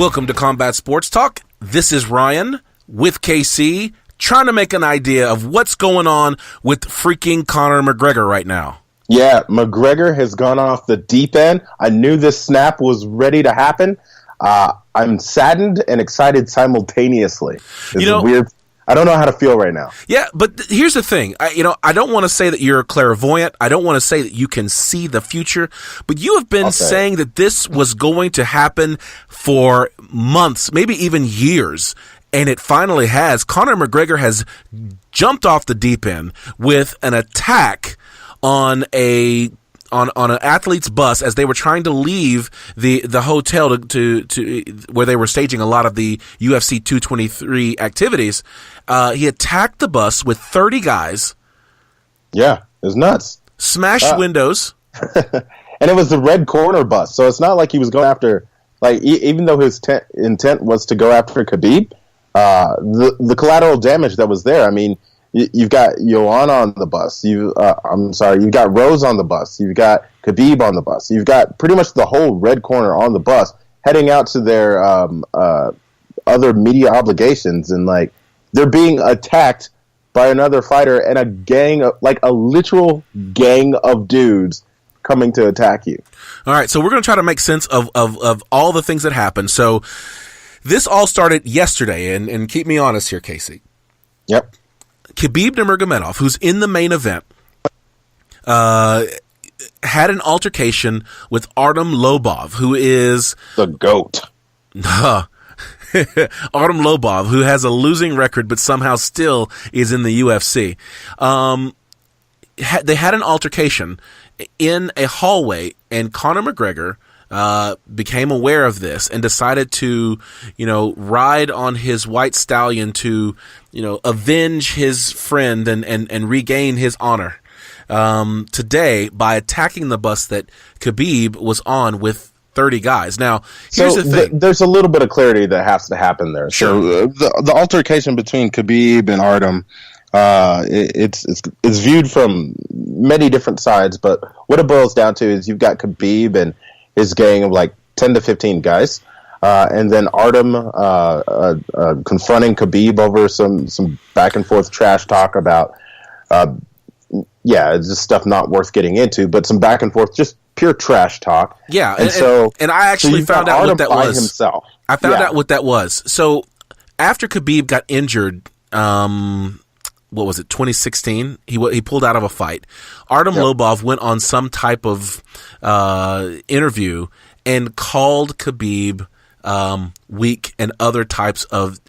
Welcome to Combat Sports Talk. This is Ryan with KC, trying to make an idea of what's going on with freaking Conor McGregor right now. Yeah, McGregor has gone off the deep end. I knew this snap was ready to happen. I'm saddened and excited simultaneously. It's weird. I don't know how to feel right now. Yeah, but here's the thing. I don't want to say that you're clairvoyant. I don't want to say that you can see the future. But you have been saying that this was going to happen for months, maybe even years. And it finally has. Conor McGregor has jumped off the deep end with an attack on an athlete's bus as they were trying to leave the hotel to where they were staging a lot of the UFC 223 activities. He attacked the bus with 30 guys. Yeah, it was nuts. Smashed windows. And it was the red corner bus, so it's not like he was going after, even though his intent was to go after Khabib, the collateral damage that was there, I mean, you've got Joanna on the bus. You've got Rose on the bus. You've got Khabib on the bus. You've got pretty much the whole red corner on the bus heading out to their other media obligations, and they're being attacked by another fighter and a gang of, a literal gang of dudes coming to attack you. All right, so we're going to try to make sense of all the things that happened. So this all started yesterday, and keep me honest here, Casey. Yep. Khabib Nurmagomedov, who's in the main event, had an altercation with Artem Lobov, who is the GOAT. Artem Lobov, who has a losing record but somehow still is in the UFC. They had an altercation in a hallway, and Conor McGregor became aware of this and decided to, ride on his white stallion to, avenge his friend and regain his honor today by attacking the bus that Khabib was on with 30 guys. Now, here's the thing. There's a little bit of clarity that has to happen there. Sure. So the altercation between Khabib and Artem, it's viewed from many different sides, but what it boils down to is you've got Khabib and his gang of 10 to 15 guys, and then Artem confronting Khabib over some back and forth trash talk about, it's just stuff not worth getting into, but some back and forth, just pure trash talk. Yeah, and I actually found out what that was. Himself. I found out what that was. So after Khabib got injured, what was it, 2016? He pulled out of a fight. Artem Lobov went on some type of interview and called Khabib weak and other types of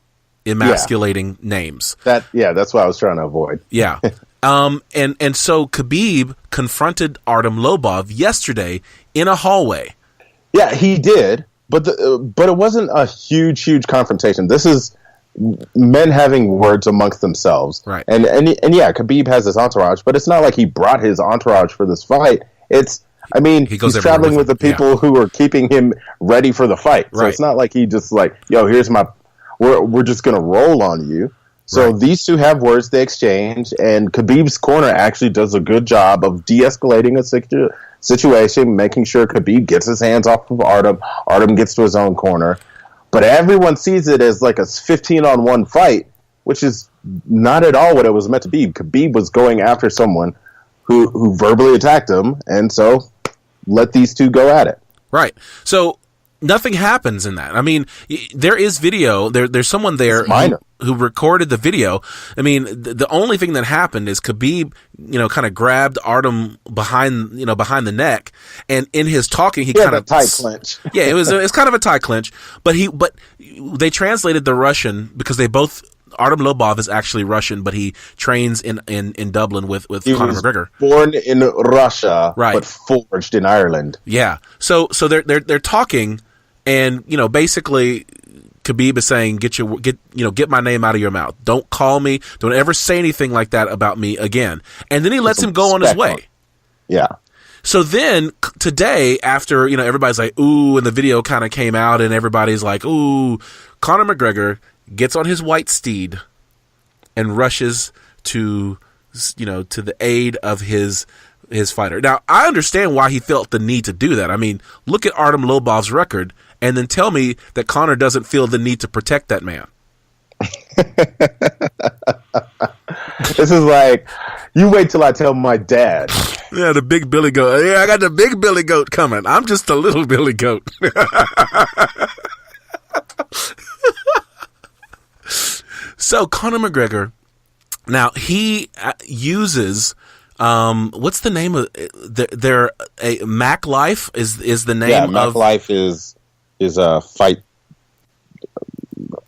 emasculating names. That's what I was trying to avoid. Yeah. And so Khabib confronted Artem Lobov yesterday in a hallway. Yeah, he did, but it wasn't a huge confrontation. This is men having words amongst themselves. Right. And Khabib has his entourage, but it's not like he brought his entourage for this fight. He's traveling with the people who are keeping him ready for the fight. So it's not like he just here's we're just going to roll on you. So these two have words they exchange, and Khabib's corner actually does a good job of de-escalating a situation, making sure Khabib gets his hands off of Artem. Artem gets to his own corner. But everyone sees it as a 15-on-1 fight, which is not at all what it was meant to be. Khabib was going after someone who verbally attacked him, and so let these two go at it. Right. So nothing happens in that. I mean, there is video. There's someone there who recorded the video. I mean, the only thing that happened is Khabib, kind of grabbed Artem behind the neck, and in his talking, he kind of tight clinch. Yeah, it's kind of a tight clinch. But they translated the Russian because Artem Lobov is actually Russian, but he trains in Dublin with Conor McGregor. Born in Russia, right, but forged in Ireland. Yeah. So they're talking, and basically Khabib is saying, get my name out of your mouth. Don't call me. Don't ever say anything like that about me again. And then he lets him go on his way. Yeah. So then today, after everybody's like, ooh, and the video kind of came out, and everybody's like, ooh, Conor McGregor gets on his white steed and rushes to the aid of his fighter. Now, I understand why he felt the need to do that. I mean, look at Artem Lobov's record, and then tell me that Conor doesn't feel the need to protect that man. This is like, you wait till I tell my dad. Yeah, the big Billy goat. Yeah, I got the big Billy goat coming. I'm just a little Billy goat. So Conor McGregor, now he uses what's the name of their Mac Life is the name. Yeah, of Mac Life is a fight.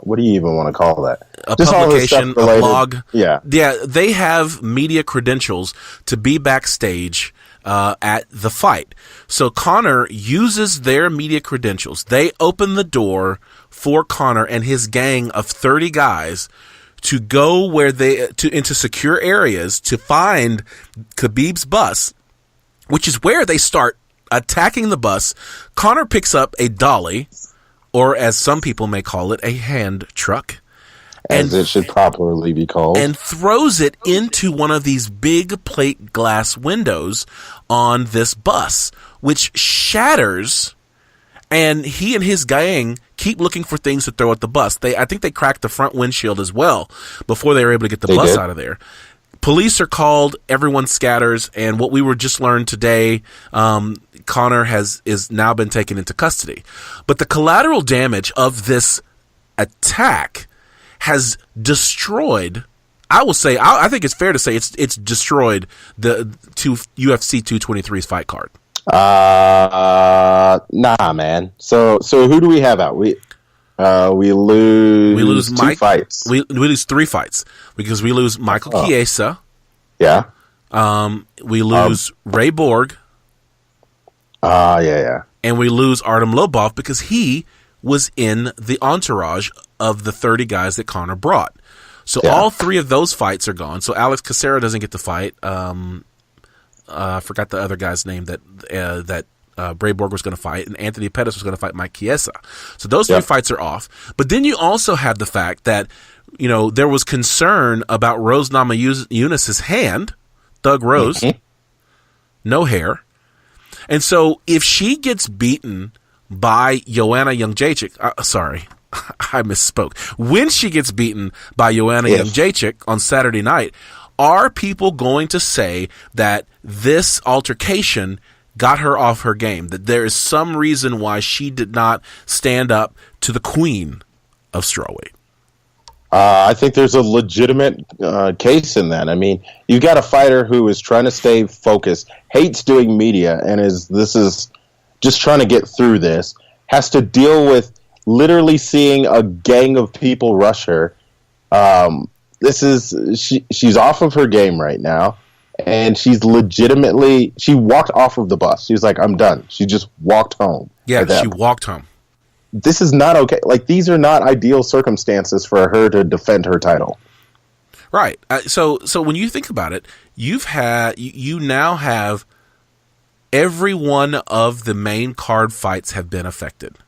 What do you even want to call that? A just publication, a blog. Yeah. They have media credentials to be backstage at the fight. So Conor uses their media credentials. They open the door for Conor and his gang of 30 guys to go into secure areas to find Khabib's bus, which is where they start attacking the bus. Conor picks up a dolly, or as some people may call it, a hand truck. As it should properly be called. And throws it into one of these big plate glass windows on this bus, which shatters, and he and his gang keep looking for things to throw at the bus. I think they cracked the front windshield as well before they were able to get the bus out of there. Police are called, everyone scatters, and what we were just learned today, Conor is now been taken into custody. But the collateral damage of this attack has destroyed, I will say, I think it's fair to say it's destroyed the UFC 223's fight card. Nah, man. So who do we have out? We lose two fights. We lose 3 fights because we lose Michael Chiesa. Yeah. We lose Ray Borg. Yeah. And we lose Artem Lobov because he was in the entourage of the 30 guys that Conor brought. So all 3 of those fights are gone. So Alex Casera doesn't get to fight. I forgot the other guy's name that Ray Borg was going to fight, and Anthony Pettis was going to fight Mike Chiesa. So those 3 fights are off. But then you also have the fact that, there was concern about Rose Namajunas' hand, Thug Rose, no hair. And so if she gets beaten by Joanna Jędrzejczyk, sorry, I misspoke. When she gets beaten by Joanna Jędrzejczyk on Saturday night, are people going to say that this altercation got her off her game, that there is some reason why she did not stand up to the queen of strawweight? I think there's a legitimate case in that. I mean, you got a fighter who is trying to stay focused, hates doing media, and is just trying to get through this, has to deal with literally seeing a gang of people rush her. She's off of her game right now, and she walked off of the bus. She was like, I'm done. She just walked home. Yeah, she walked home. This is not okay. Like, these are not ideal circumstances for her to defend her title. Right. So when you think about it, you now have every one of the main card fights have been affected.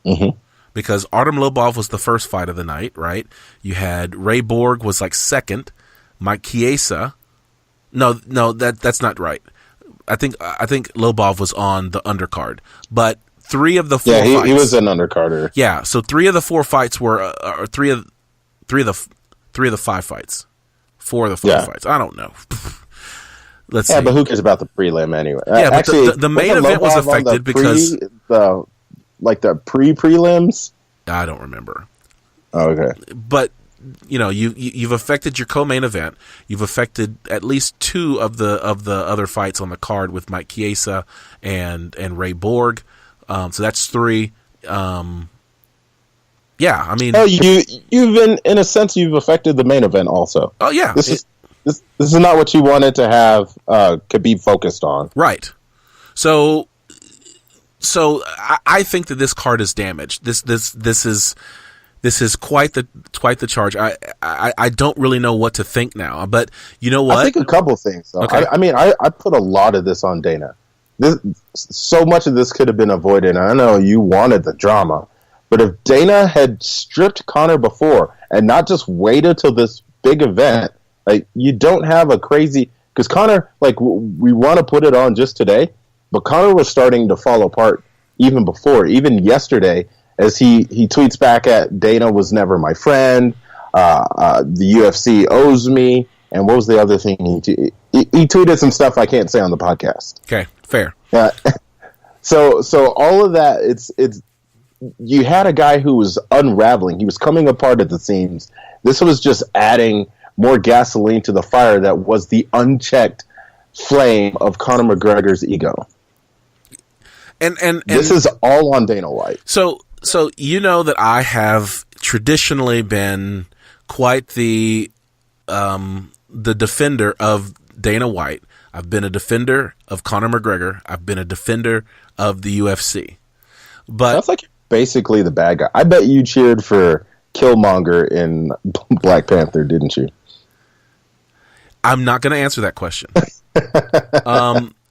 Mm-hmm. Because Artem Lobov was the first fight of the night, right? You had Ray Borg was like second. Mike Chiesa. No, that's not right. I think Lobov was on the undercard. But 3 of the 4 fights. Yeah, he was an undercarder. Yeah, so 3 of the 4 fights were three of the 5 fights. 4 of the 5 fights. I don't know. Let's see. Yeah, but who cares about the prelim anyway? Yeah, but actually, the main event was affected because the pre-prelims. I don't remember. Oh, okay. But you've affected your co-main event. You've affected at least 2 of the other fights on the card with Mike Chiesa and Ray Borg. So that's 3. Yeah, I mean, you've been, in a sense, you've affected the main event also. Oh yeah, this is not what you wanted to have Khabib focused on, right? So I think that this card is damaged. This is quite the charge. I don't really know what to think now, but you know what? I think a couple things. Though. Okay. I put a lot of this on Dana. So much of this could have been avoided. I know you wanted the drama, but if Dana had stripped Conor before and not just waited till this big event, like, you don't have a crazy, because Conor, like, we want to put it on just today, but Conor was starting to fall apart even before, even yesterday, as he tweets back at Dana was never my friend. The UFC owes me. And what was the other thing? He tweeted some stuff I can't say on the podcast. Okay, fair. So all of that, it's you had a guy who was unraveling. He was coming apart at the seams. This was just adding more gasoline to the fire that was the unchecked flame of Conor McGregor's ego. And this is all on Dana White. So you know that I have traditionally been quite the defender of Dana White. I've been a defender of Conor McGregor. I've been a defender of the UFC. But that's like basically the bad guy. I bet you cheered for Killmonger in Black Panther, didn't you? I'm not going to answer that question.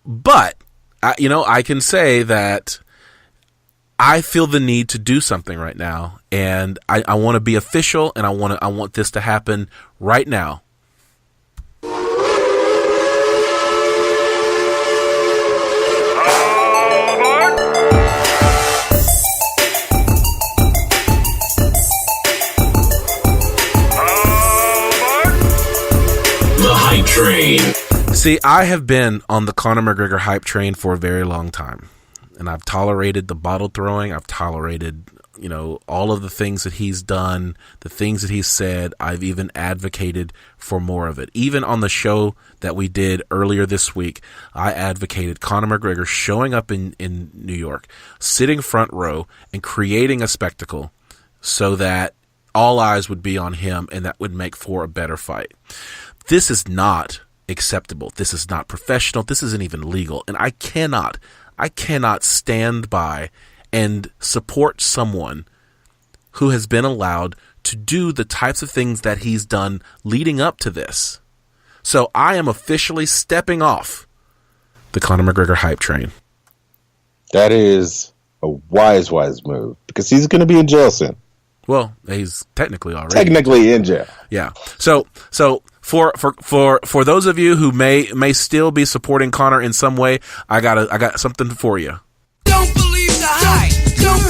But I can say that I feel the need to do something right now, and I want to be official, and I want this to happen right now. Train. See, I have been on the Conor McGregor hype train for a very long time, and I've tolerated the bottle throwing. I've tolerated, all of the things that he's done, the things that he's said. I've even advocated for more of it. Even on the show that we did earlier this week, I advocated Conor McGregor showing up in New York, sitting front row, and creating a spectacle so that all eyes would be on him, and that would make for a better fight. This is not acceptable. This is not professional. This isn't even legal. And I cannot stand by and support someone who has been allowed to do the types of things that he's done leading up to this. So I am officially stepping off the Conor McGregor hype train. That is a wise move, because he's going to be in jail soon. Well, he's technically already. Technically in jail. Yeah. So for those of you who may still be supporting Conor in some way, I got something for you. Don't believe the hype. Don't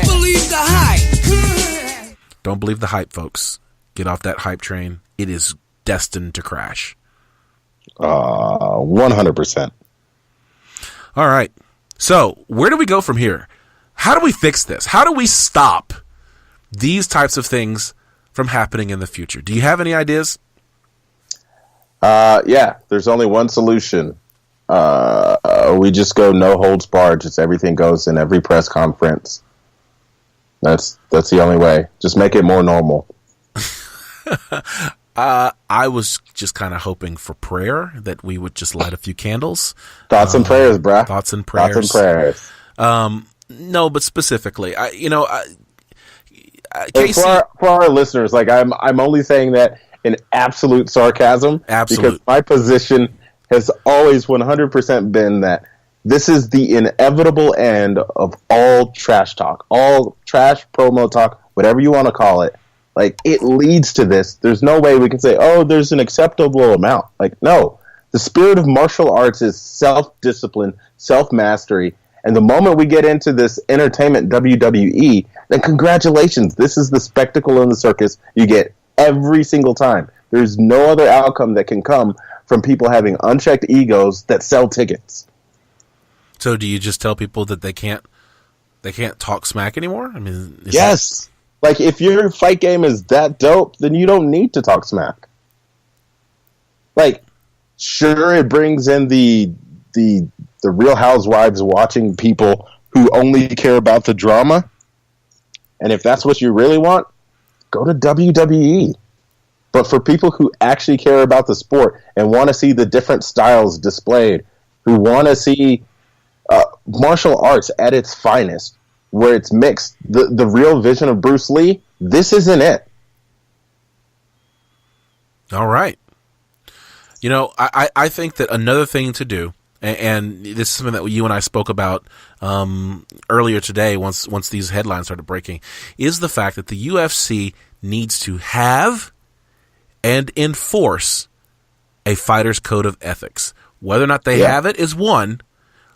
believe the hype. Don't believe the hype, folks. Get off that hype train. It is destined to crash. 100%. All right. So where do we go from here? How do we fix this? How do we stop these types of things from happening in the future? Do you have any ideas? Yeah, there's only one solution. We just go no holds barred. Just everything goes in every press conference. That's the only way. Just make it more normal. I was just kind of hoping for prayer, that we would just light a few candles. Thoughts and prayers, bruh. Thoughts and prayers. Thoughts and prayers. No, but specifically, Casey, for our listeners, like I'm only saying that in absolute sarcasm. Absolute. Because my position has always 100% been that this is the inevitable end of all trash talk, all trash promo talk, whatever you want to call it. Like, it leads to this. There's no way we can say, oh, there's an acceptable amount. Like, no. The spirit of martial arts is self-discipline, self-mastery. And the moment we get into this entertainment WWE, then congratulations. This is the spectacle in the circus you get every single time. There's no other outcome that can come from people having unchecked egos that sell tickets. So do you just tell people that they can't talk smack anymore? I mean, yes. Like, if your fight game is that dope, then you don't need to talk smack. Like, sure, it brings in the Real Housewives watching people who only care about the drama. And if that's what you really want, go to WWE. But for people who actually care about the sport and want to see the different styles displayed, who want to see martial arts at its finest, where it's mixed, the real vision of Bruce Lee, this isn't it. All right. I think that another thing to do, and this is something that you and I spoke about earlier today once these headlines started breaking, is the fact that the UFC needs to have and enforce a fighter's code of ethics. Whether or not they have it is one.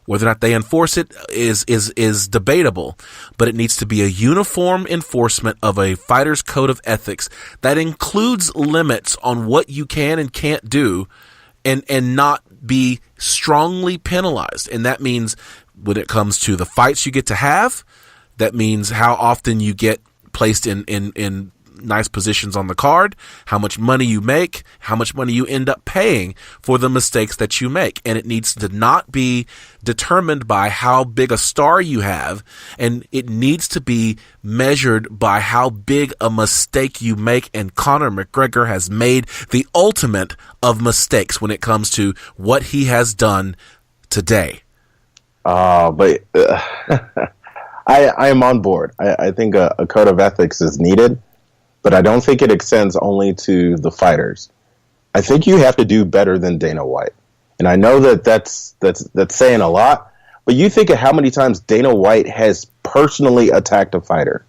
Whether or not they enforce it is debatable, but it needs to be a uniform enforcement of a fighter's code of ethics that includes limits on what you can and can't do, and not be strongly penalized. And that means when it comes to the fights you get to have, that means how often you get placed in nice positions on the card, how much money you make, how much money you end up paying for the mistakes that you make. And it needs to not be determined by how big a star you have, and it needs to be measured by how big a mistake you make. And Conor McGregor has made the ultimate of mistakes when it comes to what he has done today. But I am on board. I think a code of ethics is needed, but I don't think it extends only to the fighters. I think you have to do better than Dana White. And I know that's saying a lot, but you think of how many times Dana White has personally attacked a fighter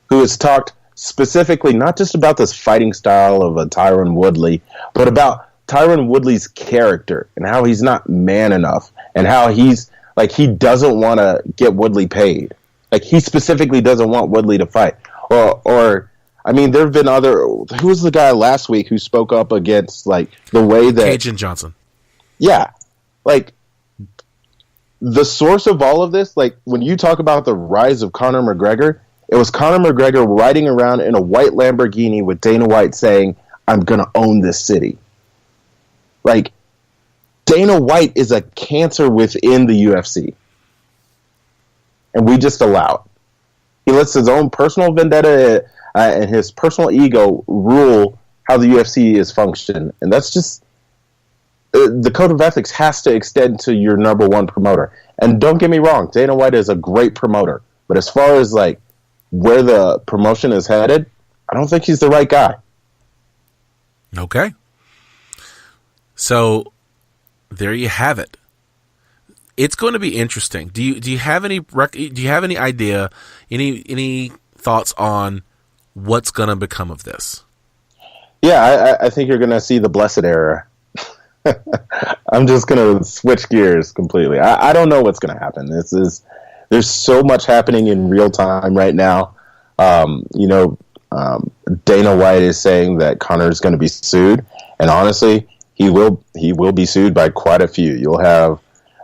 who has talked specifically not just about this fighting style of a Tyron Woodley, but about Tyron Woodley's character and how he's not man enough, and how he's like, he doesn't want to get Woodley paid. Like, he specifically doesn't want Woodley to fight. Or I mean, there have been other. Who was the guy last week who spoke up against, like, the way that Cajun Johnson? Yeah, like, the source of all of this. Like, when you talk about the rise of Conor McGregor, it was Conor McGregor riding around in a white Lamborghini with Dana White saying, "I'm gonna own this city." Like, Dana White is a cancer within the UFC, and we just allow it. He lets his own personal vendetta and his personal ego rule how the UFC is functioning. And that's just, the code of ethics has to extend to your number one promoter. And don't get me wrong, Dana White is a great promoter. But as far as, like, where the promotion is headed, I don't think he's the right guy. Okay. So there you have it. It's going to be interesting. Do you have any idea, any thoughts on what's going to become of this? Yeah, I think you're going to see the blessed era. I'm just going to switch gears completely. I don't know what's going to happen. There's so much happening in real time right now. Dana White is saying that Conor is going to be sued, and honestly, he will be sued by quite a few. You'll have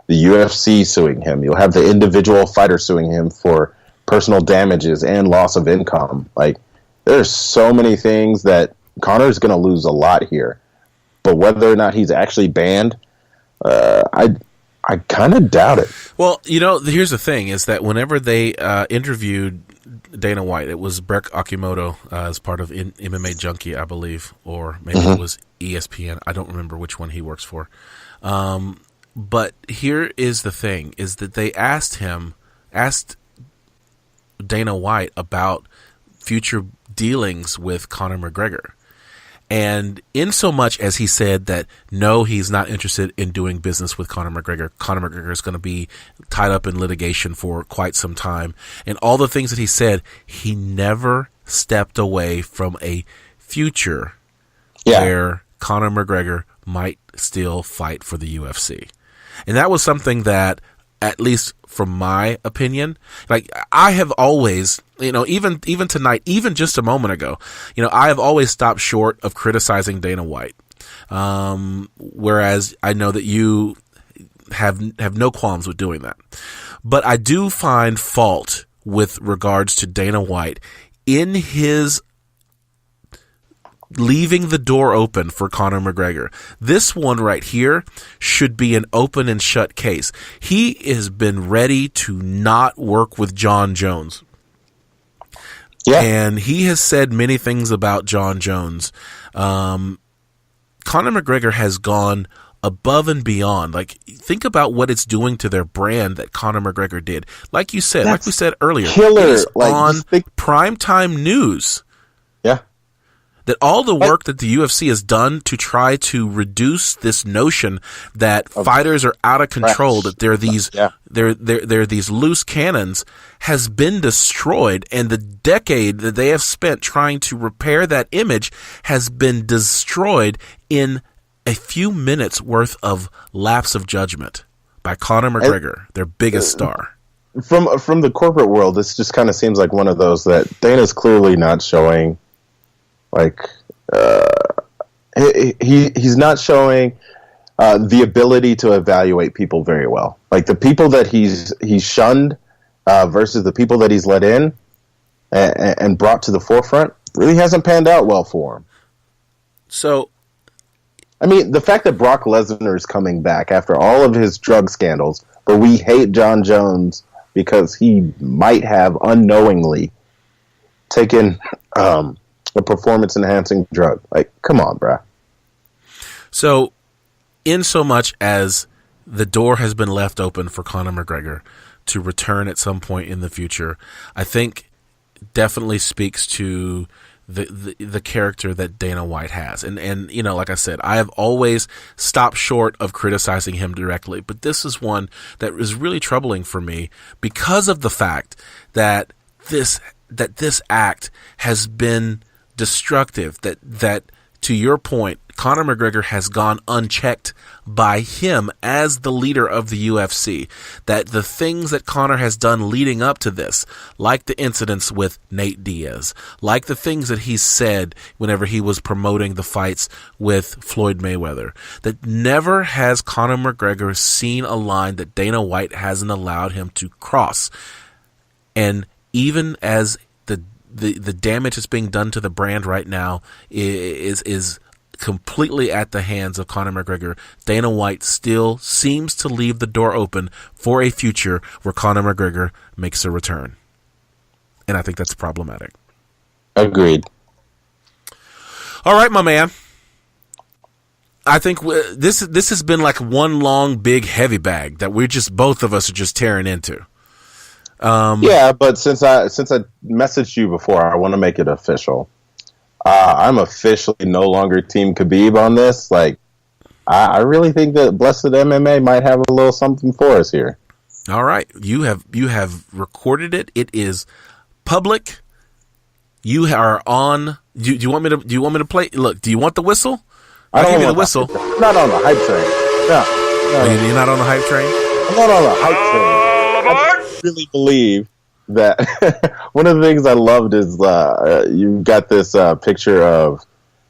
the UFC suing him. You'll have the individual fighter suing him for personal damages and loss of income. Like, there's so many things that Conor's going to lose a lot here. But whether or not he's actually banned, I kind of doubt it. Well, here's the thing, is that whenever they interviewed Dana White, it was Breck Akimoto as part of MMA Junkie, I believe, or maybe it was ESPN. I don't remember which one he works for. But here is the thing, is that they asked Dana White about future dealings with Conor McGregor. And in so much as he said that, no, he's not interested in doing business with Conor McGregor. Conor McGregor is going to be tied up in litigation for quite some time. And all the things that he said, he never stepped away from a future where Conor McGregor might still fight for the UFC. And that was something that, at least from my opinion, like, I have always, even tonight, even just a moment ago, I have always stopped short of criticizing Dana White. Whereas I know that you have no qualms with doing that. But I do find fault with regards to Dana White in his leaving the door open for Conor McGregor. This one right here should be an open and shut case. He has been ready to not work with John Jones. Yeah. And he has said many things about John Jones. Conor McGregor has gone above and beyond. Like, think about what it's doing to their brand that Conor McGregor did. Like you said, like we said earlier, killer. It's on primetime news. Yeah. That all the work that the UFC has done to try to reduce this notion that fighters are out of control, that they're these they're these loose cannons, has been destroyed, and the decade that they have spent trying to repair that image has been destroyed in a few minutes worth of lapse of judgment by Conor McGregor, their biggest star. From the corporate world, this just kind of seems like one of those that Dana's clearly not showing. Like, he's not showing the ability to evaluate people very well. Like the people that he's shunned versus the people that he's let in and brought to the forefront really hasn't panned out well for him. So, I mean, the fact that Brock Lesnar is coming back after all of his drug scandals, but we hate John Jones because he might have unknowingly taken a performance-enhancing drug. Like, come on, bruh. So, in so much as the door has been left open for Conor McGregor to return at some point in the future, I think definitely speaks to the character that Dana White has. And you know, like I said, I have always stopped short of criticizing him directly, but this is one that is really troubling for me because of the fact that this act has been destructive, that to your point, Conor McGregor has gone unchecked by him as the leader of the UFC, that the things that Conor has done leading up to this, like the incidents with Nate Diaz, like the things that he said whenever he was promoting the fights with Floyd Mayweather, that never has Conor McGregor seen a line that Dana White hasn't allowed him to cross. And even as the damage that's being done to the brand right now is completely at the hands of Conor McGregor, Dana White still seems to leave the door open for a future where Conor McGregor makes a return. And I think that's problematic. Agreed. All right, my man. I think this has been like one long, big, heavy bag that both of us are just tearing into. Yeah, but since I messaged you before, I want to make it official. I'm officially no longer Team Khabib on this. Like, I really think that Blessed MMA might have a little something for us here. All right, you have recorded it. It is public. You are on. Do you want me to play? Look, do you want the whistle? I don't give you want the whistle. I'm not on the hype train. No. You're not on the hype train? I'm not on the hype train. I really believe that one of the things I loved is you got this picture of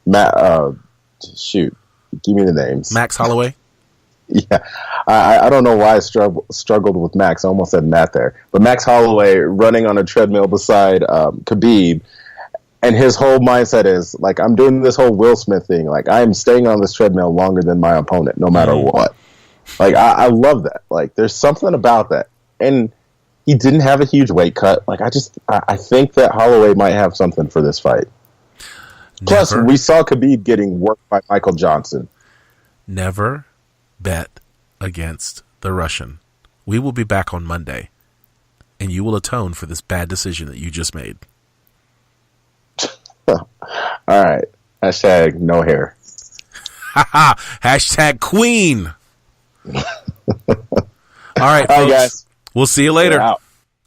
Matt. Shoot, give me the names. Max Holloway. Yeah, I don't know why I struggled with Max. I almost said Matt there, but Max Holloway running on a treadmill beside Khabib, and his whole mindset is like, I'm doing this whole Will Smith thing. Like, I am staying on this treadmill longer than my opponent, no matter what. Like, I love that. Like, there's something about that, and he didn't have a huge weight cut. Like, I think that Holloway might have something for this fight. Plus, we saw Khabib getting worked by Michael Johnson. Never bet against the Russian. We will be back on Monday, and you will atone for this bad decision that you just made. All right. Hashtag no hair. Hashtag Queen. All right, folks. Guys. We'll see you later.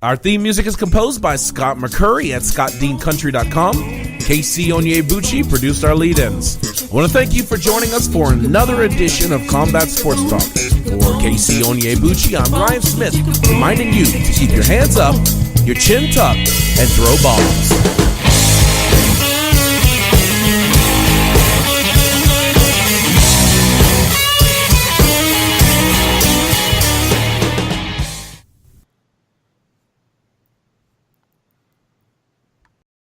Our theme music is composed by Scott McCurry at scottdeancountry.com. KC Onyebuchi produced our lead-ins. I want to thank you for joining us for another edition of Combat Sports Talk. For KC Onyebuchi, I'm Ryan Smith, reminding you to keep your hands up, your chin tucked, and throw bombs.